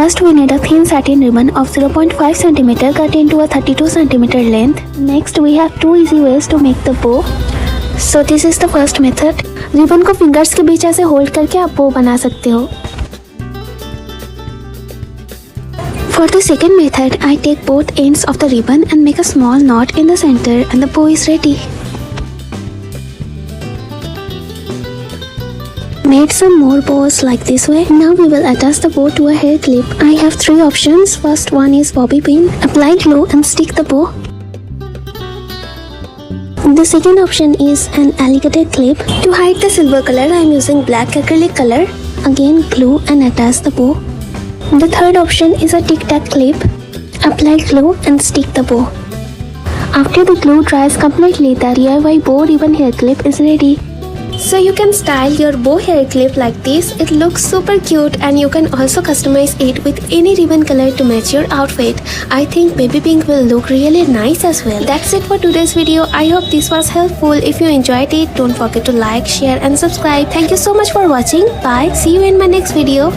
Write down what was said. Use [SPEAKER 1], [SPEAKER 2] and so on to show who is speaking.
[SPEAKER 1] First we need a thin satin ribbon of 0.5 cm cut into a 32 cm length. Next we have two easy ways to make the bow. So this is the first method. Ribbon को fingers के बीच ऐसे hold करके आप बो बना सकते हो. For the second method, I take both ends of the ribbon and make a small knot in the center and the bow is ready. Made some more bows like this way. Now we will attach the bow to a hair clip. I have three options. First one is bobby pin. Apply glue and stick the bow. The second option is an alligator clip. To hide the silver color, I am using black acrylic color. Again glue and attach the bow. The third option is a tick-tack clip. Apply glue and stick the bow. After the glue dries completely, the DIY bow ribbon hair clip is ready. So you can style your bow hair clip like this. It looks super cute and you can also customize it with any ribbon color to match your outfit. I think baby pink will look really nice as well. That's it for today's video. I hope this was helpful. If you enjoyed it, don't forget to like, share and subscribe. Thank you so much for watching. Bye. See you in my next video.